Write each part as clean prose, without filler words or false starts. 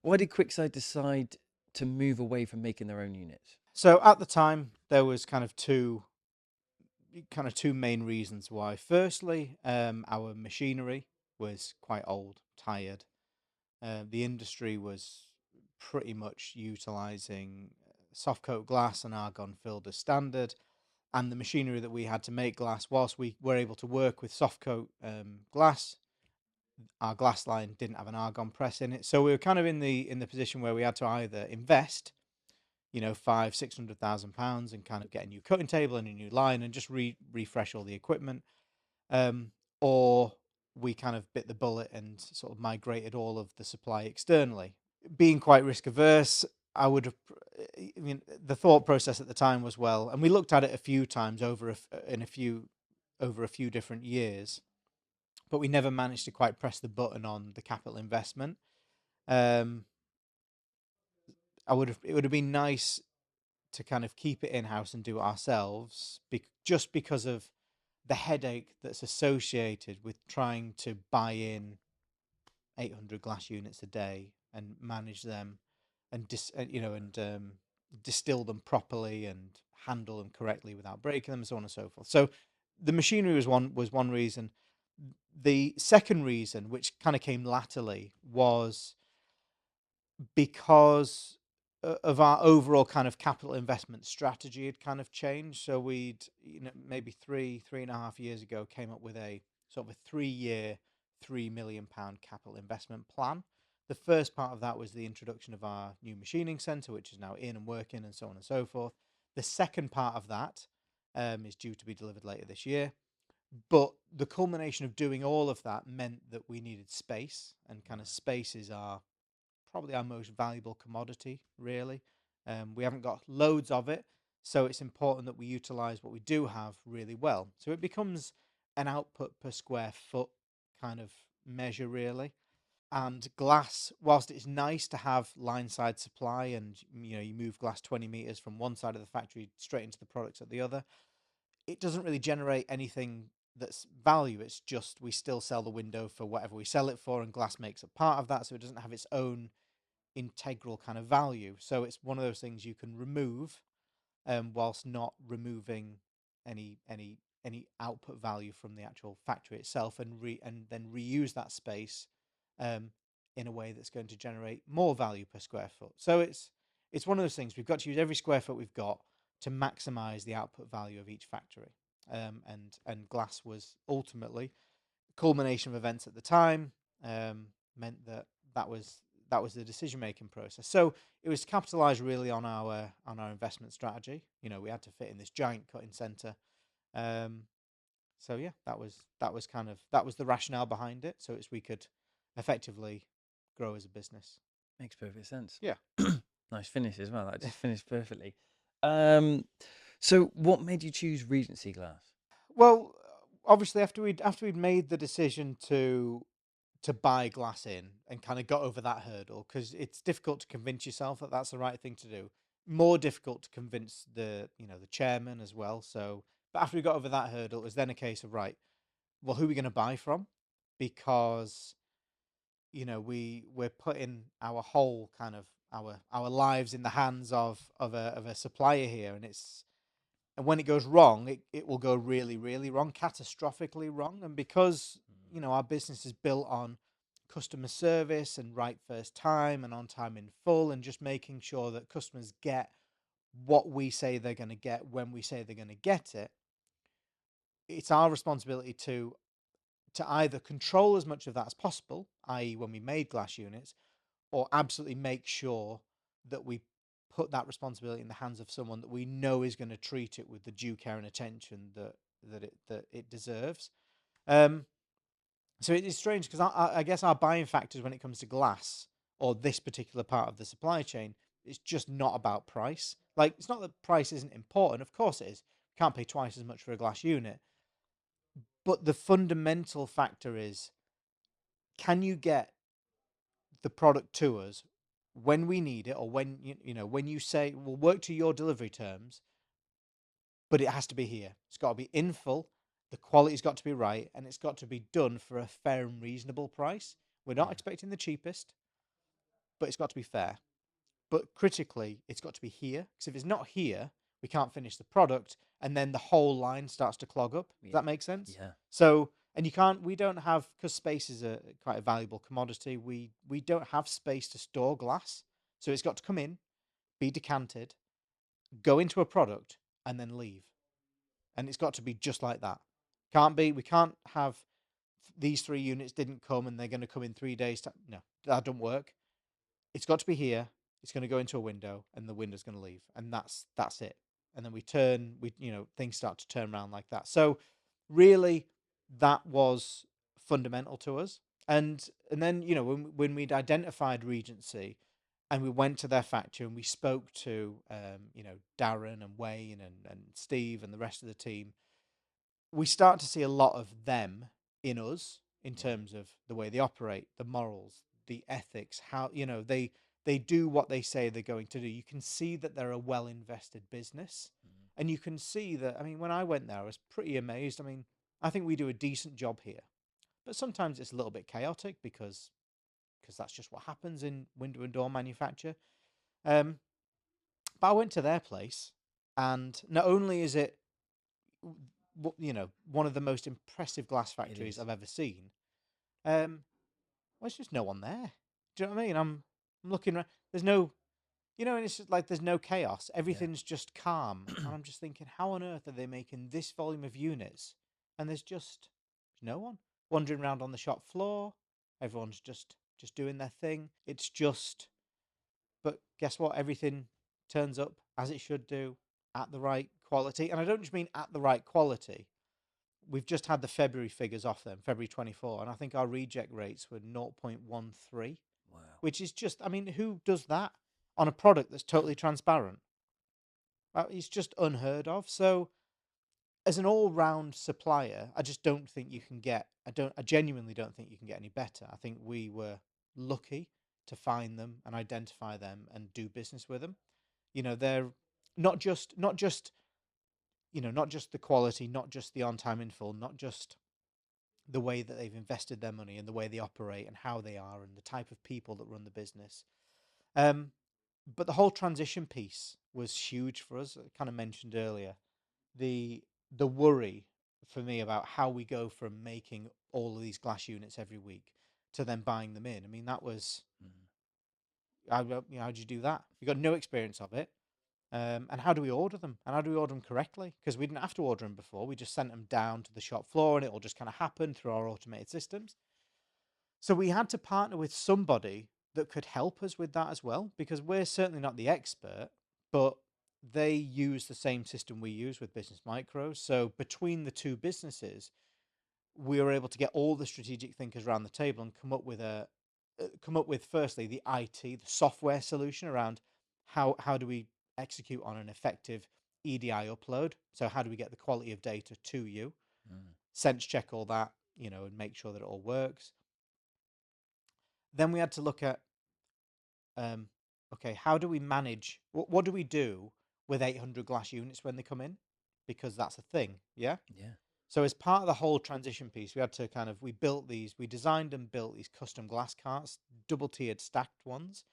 Why did Quickside decide to move away from making their own units? So at the time, there was kind of two main reasons why. Firstly, our machinery was quite old, tired. The industry was pretty much utilizing soft coat glass and argon filled as standard. And the machinery that we had to make glass, whilst we were able to work with soft coat glass, our glass line didn't have an argon press in it. So we were kind of in the position where we had to either invest, five, £600,000 and kind of get a new cutting table and a new line and just refresh all the equipment, or we kind of bit the bullet and sort of migrated all of the supply externally. Being quite risk averse, I would have. I mean, the thought process at the time was, well, and we looked at it a few times over a few different years, but we never managed to quite press the button on the capital investment. Um, it would have been nice to kind of keep it in house and do it ourselves, just because of the headache that's associated with trying to buy in 800 glass units a day and manage them and distill them properly and handle them correctly without breaking them, and so on and so forth. So the machinery was one reason. The second reason, which kind of came latterly, was because of our overall kind of capital investment strategy had kind of changed. So we'd, maybe 3.5 years ago, came up with a sort of a 3-year, £3 million capital investment plan. The first part of that was the introduction of our new machining centre, which is now in and working, and so on and so forth. The second part of that is due to be delivered later this year. But the culmination of doing all of that meant that we needed space, and kind of spaces are probably our most valuable commodity, really. We haven't got loads of it, so it's important that we utilize what we do have really well. So it becomes an output per square foot kind of measure, really. And glass, whilst it's nice to have line side supply, and you move glass 20 meters from one side of the factory straight into the products at the other, it doesn't really generate anything that's value. It's just we still sell the window for whatever we sell it for, and glass makes a part of that, so it doesn't have its own integral kind of value. So it's one of those things you can remove, whilst not removing any output value from the actual factory itself, and then reuse that space um, in a way that's going to generate more value per square foot. So it's one of those things we've got to use every square foot we've got to maximize the output value of each factory. And glass was ultimately culmination of events at the time, meant that that was that was the decision making process. So it was capitalized really on our investment strategy. We had to fit in this giant cutting center. Um, so yeah, that was the rationale behind it. So it's we could effectively grow as a business. Makes perfect sense. Yeah. Nice finish as well. That just finished perfectly. Um, so what made you choose Regency Glass? Well, obviously after we'd made the decision to buy glass in and kind of got over that hurdle, because it's difficult to convince yourself that that's the right thing to do. More difficult to convince the chairman as well. So, but after we got over that hurdle, it was then a case of, right, well, who are we going to buy from? Because we're putting our whole kind of our lives in the hands of a supplier here, and when it goes wrong, it will go really, really wrong, catastrophically wrong. And because, our business is built on customer service and right first time and on time in full, and just making sure that customers get what we say they're going to get when we say they're going to get it, it's our responsibility to either control as much of that as possible, i.e., when we made glass units, or absolutely make sure that we put that responsibility in the hands of someone that we know is going to treat it with the due care and attention that it deserves. Um, so it is strange because I guess our buying factors when it comes to glass, or this particular part of the supply chain, it's just not about price. Like, it's not that price isn't important. Of course it is. You can't pay twice as much for a glass unit. But the fundamental factor is, can you get the product to us when we need it, or when you say we'll work to your delivery terms, but it has to be here. It's got to be in full. The quality's got to be right, and it's got to be done for a fair and reasonable price. We're not Yeah. expecting the cheapest. but it's got to be fair. But critically, it's got to be here, because if it's not here, we can't finish the product, and then the whole line starts to clog up. Does Yeah. that make sense? Yeah. So, and you can't. We don't have, because space is a quite a valuable commodity. We don't have space to store glass, so it's got to come in, be decanted, go into a product, and then leave. And it's got to be just like that. Can't be. We can't have these 3 units didn't come and they're going to come in 3 days. No, that don't work. It's got to be here. It's going to go into a window, and the window's going to leave, and that's it. And then we turn, things start to turn around like that. So really, that was fundamental to us. And then when we'd identified Regency, and we went to their factory and we spoke to Darren and Wayne and Steve and the rest of the team, we start to see a lot of them in us in Right. terms of the way they operate, the morals, the ethics, how they do what they say they're going to do. You can see that they're a well invested business, Mm. and you can see that. I mean, when I went there, I was pretty amazed. I mean, I think we do a decent job here, but sometimes it's a little bit chaotic because that's just what happens in window and door manufacture. Um, but I went to their place, and not only is it one of the most impressive glass It factories is. I've ever seen. Um, well, there's just no one there. Do you know what I mean? I'm looking around. There's no, and it's just like there's no chaos. Yeah. Everything's just calm, and I'm just thinking, how on earth are they making this volume of units? And there's just no one wandering around on the shop floor. Everyone's just doing their thing. It's just, but guess what? Everything turns up as it should do, at the right quality. And I don't just mean at the right quality. We've just had the February figures off them, February 24, and I think our reject rates were 0.13, Wow. which is just, I mean, who does that on a product that's totally transparent? It's just unheard of. So, as an all-round supplier, I just don't think you can get. I genuinely don't think you can get any better. I think we were lucky to find them and identify them and do business with them. They're not just the quality, not just the on time in full, not just the way that they've invested their money and the way they operate and how they are and the type of people that run the business. Um, but the whole transition piece was huge for us. I kind of mentioned earlier the worry for me about how we go from making all of these glass units every week to then buying them in. I mean, that was Mm. how do you do that? We got no experience of it. And how do we order them? And how do we order them correctly? Because we didn't have to order them before. We just sent them down to the shop floor, and it all just kind of happened through our automated systems. So we had to partner with somebody that could help us with that as well, because we're certainly not the expert, but they use the same system we use with Business Micros. So between the two businesses, we were able to get all the strategic thinkers around the table and come up with firstly the IT, the software solution around how do we execute on an effective EDI upload. So how do we get the quality of data to you? Mm. Sense check all that, and make sure that it all works. Then we had to look at um, okay, how do we manage? What do we do with 800 glass units when they come in? Because that's a thing, yeah. Yeah. So as part of the whole transition piece, we had to we designed and built these custom glass carts, double tiered stacked ones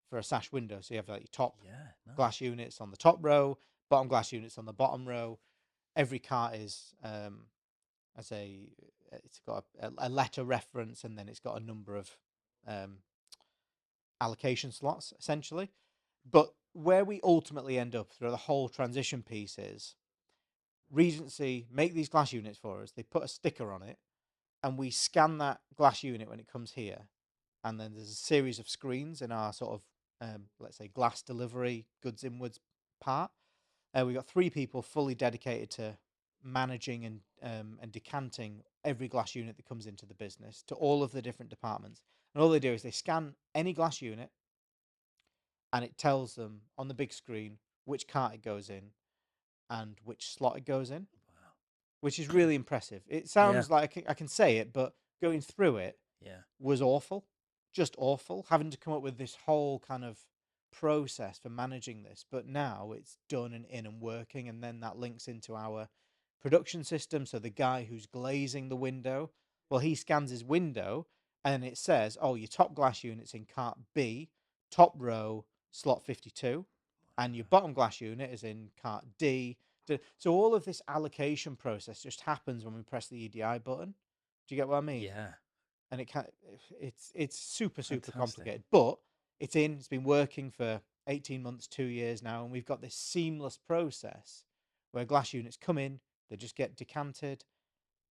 for a sash window. So you have like your top Yeah. glass Nice. units on the top row, bottom glass units on the bottom row. Every cart is as a it's got a letter reference, and then it's got a number of um, allocation slots essentially. But where we ultimately end up through the whole transition piece is Regency make these glass units for us. They put a sticker on it, and we scan that glass unit when it comes here. And then there's a series of screens in our sort of let's say glass delivery goods inwards part. We've got 3 people fully dedicated to managing and decanting every glass unit that comes into the business to all of the different departments. And all they do is they scan any glass unit, and it tells them on the big screen which cart it goes in and which slot it goes in, Wow. which is really impressive. It Yeah. sounds like I can say it, but going through it Yeah. was awful, just awful, having to come up with this whole kind of process for managing this. But now it's done and in and working, and then that links into our production system. So the guy who's glazing the window, well, he scans his window, and it says, "Oh, your top glass unit's in cart B. top row, slot 52, and your Wow. bottom glass unit is in cart D. So all of this allocation process just happens when we press the EDI button. Do you get what I mean? Yeah. And it's super Fantastic. complicated, but it's been working for 18 months, 2 years now, and we've got this seamless process where glass units come in, they just get decanted.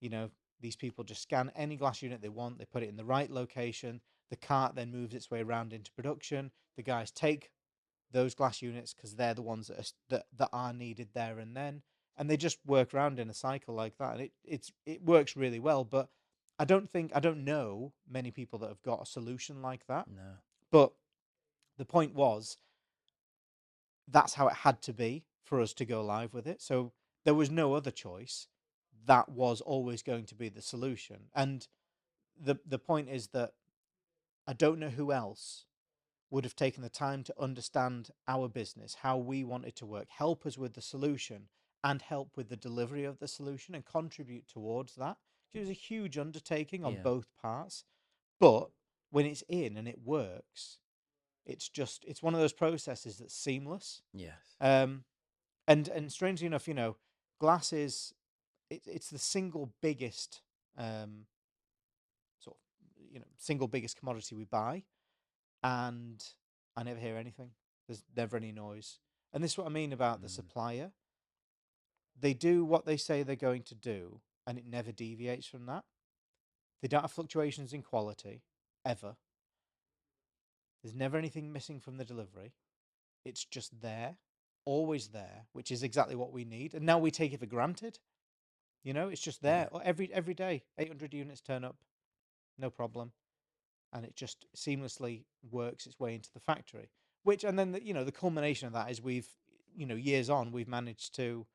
you know these people just scan any glass unit they want, they put it in the right location, the cart then moves its way around into production, the guys take those glass units because they're the ones that are needed there and then, and they just work around in a cycle like that, and it works really well. But I don't know many people that have got a solution like that. No. But the point was, that's how it had to be for us to go live with it. So there was no other choice. That was always going to be the solution. And the point is that I don't know who else would have taken the time to understand our business, how we want it to work, help us with the solution, and help with the delivery of the solution and contribute towards that. It was a huge undertaking on Yeah. both parts. But when it's in and it works, it's one of those processes that's seamless. Yes. Um, and strangely enough, glass is it's the single biggest um, sort of single biggest commodity we buy, and I never hear anything. There's never any noise. And this is what I mean about the Mm. supplier. They do what they say they're going to do, and it never deviates from that. They don't have fluctuations in quality, ever. There's never anything missing from the delivery. It's just there, always there, which is exactly what we need. And now we take it for granted. It's just Yeah. there every day. 800 units turn up, no problem, and it just seamlessly works its way into the factory. Which, and then the culmination of that is we've years on, we've managed to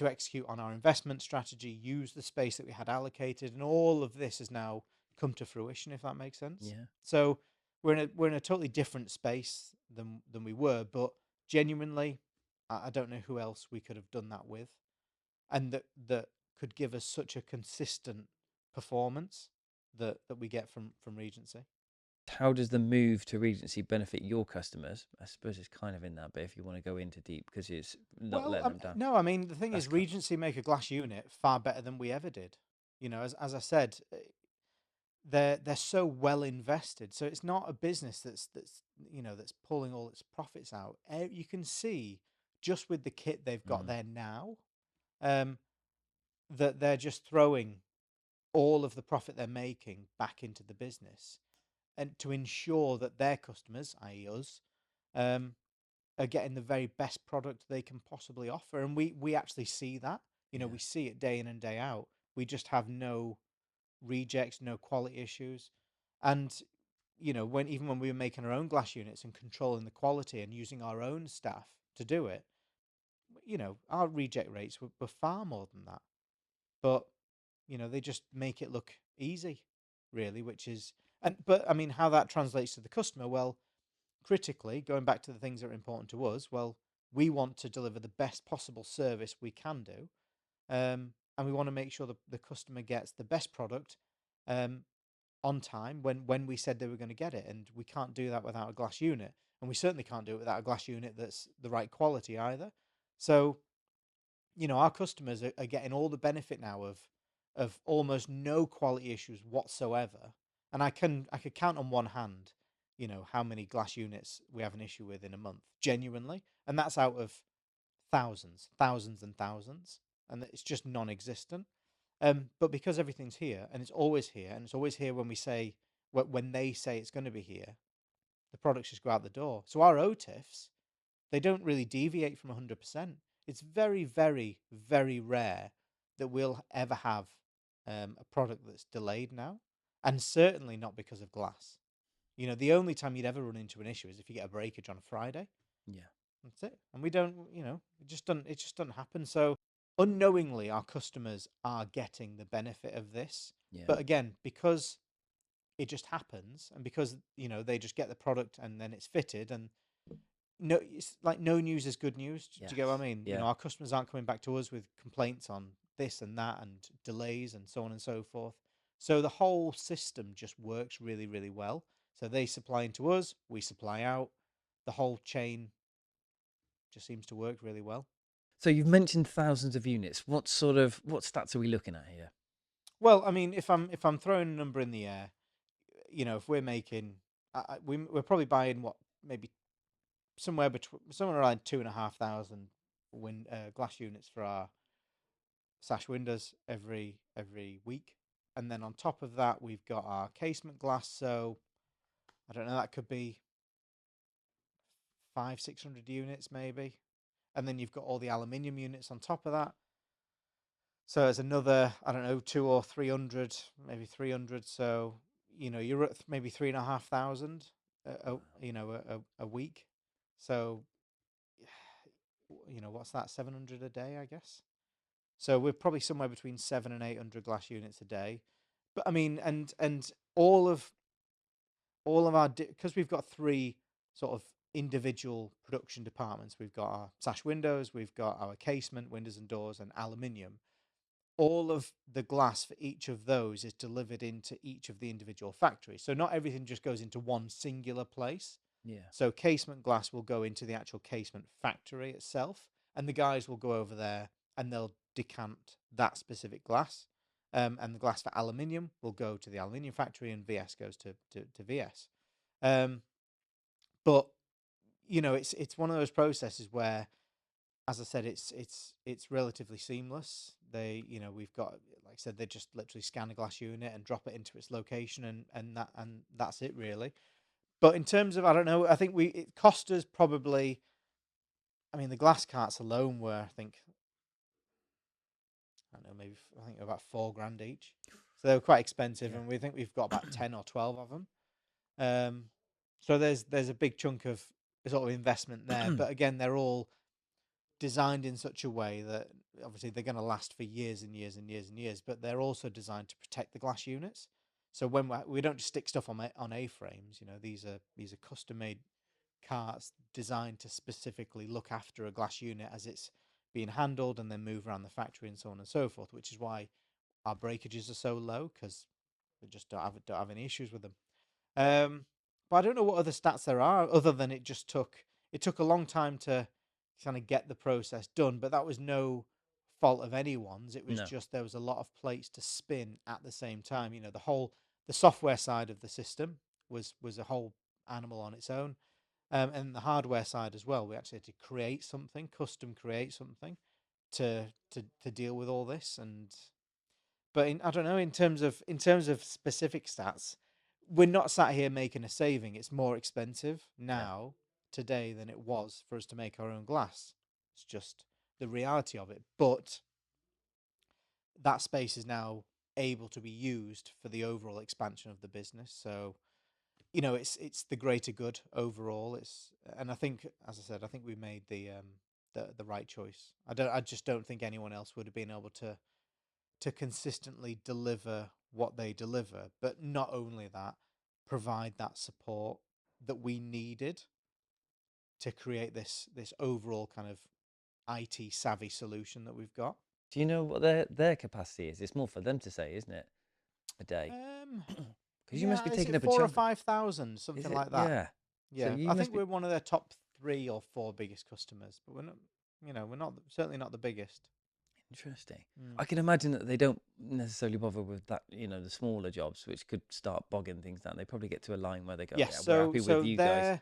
execute on our investment strategy, use the space that we had allocated, and all of this has now come to fruition, if that makes sense. Yeah. So we're in a totally different space than we were, but genuinely, I don't know who else we could have done that with, and that could give us such a consistent performance that we get from Regency. How does the move to Regency benefit your customers? I suppose it's kind of in that, but if you want to go into deep, because it's not Well, letting them down. no, I mean, the thing That's is, kind. Regency make a glass unit far better than we ever did. As I said, they're so well invested. So it's not a business that's pulling all its profits out. You can see just with the kit they've got Mm. there now, um, that they're just throwing all of the profit they're making back into the business, and to ensure that their customers, i.e., us, um, are getting the very best product they can possibly offer. And we actually see that. We Yeah. see it day in and day out. We just have no rejects, no quality issues. And when we were making our own glass units and controlling the quality and using our own staff to do it, our reject rates were far more than that. But they just make it look easy, really, which is, but I mean, how that translates to the customer, well, critically, going back to the things that are important to us, well, we want to deliver the best possible service we can do, and we want to make sure the customer gets the best product, um, on time when we said they were going to get it, and we can't do that without a glass unit, and we certainly can't do it without a glass unit that's the right quality either. So our customers are getting all the benefit now of almost no quality issues whatsoever. And I could count on one hand, how many glass units we have an issue with in a month, genuinely, and that's out of thousands and thousands, and it's just non-existent. But because everything's here and it's always here, and it's always here when we say when they say it's going to be here, the products just go out the door. So our OTIFs, they don't really deviate from 100%. It's very, very, very rare that we'll ever have a product that's delayed now, and certainly not because of glass. The only time you'd ever run into an issue is if you get a breakage on a Friday. Yeah. That's it, and we don't. It just doesn't happen. So unknowingly, our customers are getting the benefit of this. Yeah. But again, because it just happens, and because they just get the product and then it's fitted, and no, it's like no news is good news. Do you get what I Yes. mean? Yeah. Our customers aren't coming back to us with complaints on this and that and delays and so on and so forth. So the whole system just works really, really well. So they supply into us, we supply out. the whole chain just seems to work really well. So you've mentioned thousands of units. What stats are we looking at here? Well, I mean, if I'm throwing a number in the air, if we're making, we're probably buying what, maybe somewhere around 2,500 glass units for our sash windows every week, and then on top of that we've got our casement glass. So I don't know, that could be 500-600 units maybe, and then you've got all the aluminium units on top of that. So it's another, I don't know, 200 or 300, maybe 300. So you're at maybe 3,500 Wow. a week. So what's that, 700 a day, I guess. So we're probably somewhere between 700 and 800 glass units a day. But I mean, and all of our, because we've got three sort of individual production departments. We've got our sash windows, we've got our casement windows and doors, and aluminium. All of the glass for each of those is delivered into each of the individual factories. So not everything just goes into one singular place. Yeah. So casement glass will go into the actual casement factory itself, and the guys will go over there and they'll decant that specific glass. And the glass for aluminium will go to the aluminium factory, and VS goes to VS. Um, but it's one of those processes where, as I said, it's relatively seamless. We've got, like I said, they just literally scan a glass unit and drop it into its location, and that's it really. But in terms of, I don't know, I think it cost us probably. I mean, the glass carts alone were, I think, I don't know, maybe I think about 4 grand each. So they were quite expensive, Yeah. and we think we've got about 10 or 12 of them. Um, so there's a big chunk of sort of investment there. But again, they're all designed in such a way that obviously they're going to last for years and years and years and years, but they're also designed to protect the glass units. So when we don't just stick stuff on A-frames, these are custom made carts designed to specifically look after a glass unit as it's being handled and then move around the factory and so on and so forth, which is why our breakages are so low, because we just don't have any issues with them. Um, but I don't know what other stats there are other than it took a long time to kind of get the process done, but that was no fault of anyone's. It was No. just there was a lot of plates to spin at the same time. The software side of the system was a whole animal on its own, and the hardware side as well. We actually had to create something, custom create something to deal with all this. And but I don't know, in terms of specific stats, we're not sat here making a saving. It's more expensive Yeah. now today than it was for us to make our own glass. It's just the reality of it. But that space is now able to be used for the overall expansion of the business. So it's the greater good overall. And I think, as I said, I think we made the right choice. I just don't think anyone else would have been able to consistently deliver what they deliver, but not only that, provide that support that we needed to create this overall kind of IT savvy solution that we've got. Do you know what their capacity is? It's more for them to say, isn't it? A day. Um, Because you must be yeah, is taking it up a four or chunk. five thousand, Is something it? like that? Yeah. So Yeah, you I must think be we're one of their top 3 or 4 biggest customers, but we're not certainly not the biggest. interesting. Mm. I can imagine that they don't necessarily bother with that, the smaller jobs, which could start bogging things down. They probably get to a line where they go, Yes, yeah, we're so happy with so you guys.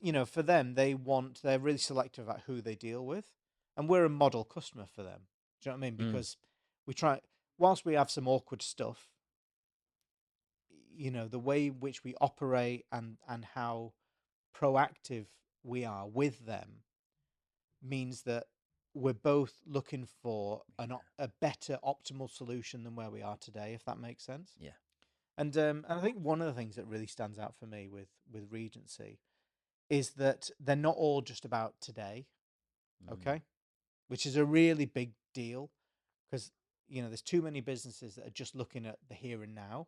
they're for them, they're really selective about who they deal with, and we're a model customer for them. Do you know what I mean? Mm, Because we try, whilst we have some awkward stuff, the way in which we operate and how proactive we are with them means that we're both looking for a better optimal solution than where we are today, if that makes sense. yeah. And I think one of the things that really stands out for me with Regency is that they're not all just about today, Mm, okay? Which is a really big deal, because there's too many businesses that are just looking at the here and now.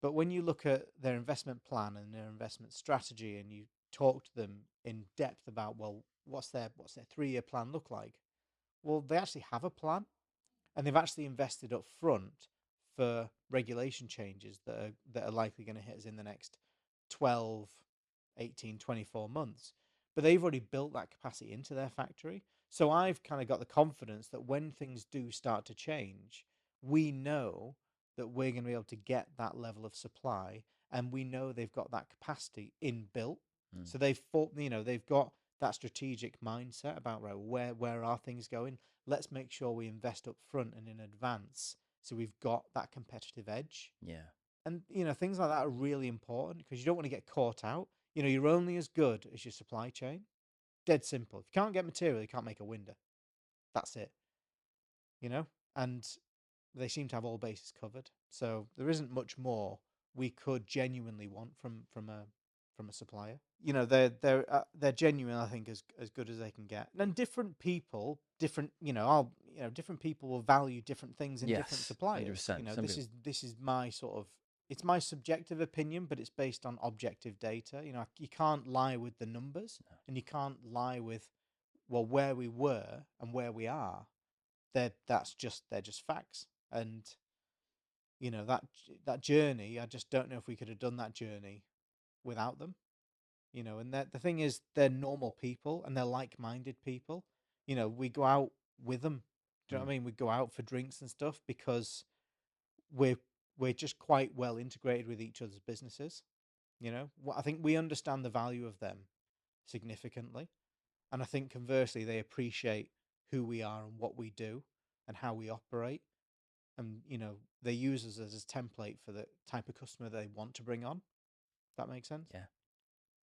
But when you look at their investment plan and their investment strategy, and you talk to them in depth about, well, what's their 3-year plan look like? Well, they actually have a plan, and they've actually invested up front for regulation changes that are likely going to hit us in the next 12. 18, 24 months. But they've already built that capacity into their factory. So I've kind of got the confidence that when things do start to change, we know that we're going to be able to get that level of supply, and we know they've got that capacity inbuilt. Mm. So they've fought, they've got that strategic mindset about, right, where are things going? Let's make sure we invest up front and in advance, so we've got that competitive edge. Yeah. And things like that are really important because you don't want to get caught out. You're only as good as your supply chain. Dead simple. If you can't get material, you can't make a window. That's it. you know, and they seem to have all bases covered. So there isn't much more we could genuinely want from a supplier. They're genuine. I think as good as they can get. And different people, different people will value different things in different Yes. suppliers. 100%. Some This people. is my sort of it's my subjective opinion, but it's based on objective data. You can't lie with the numbers, No. and you can't lie with where we were and where we are. They're just facts. And that journey, I just don't know if we could have done that journey without them. And the thing is, they're normal people and they're like-minded people. We go out with them. Do you know Mm. what I mean? We go out for drinks and stuff because we're we're just quite well integrated with each other's businesses. I think we understand the value of them significantly, and I think conversely they appreciate who we are and what we do and how we operate. And they use us as a template for the type of customer they want to bring on. That makes sense. Yeah.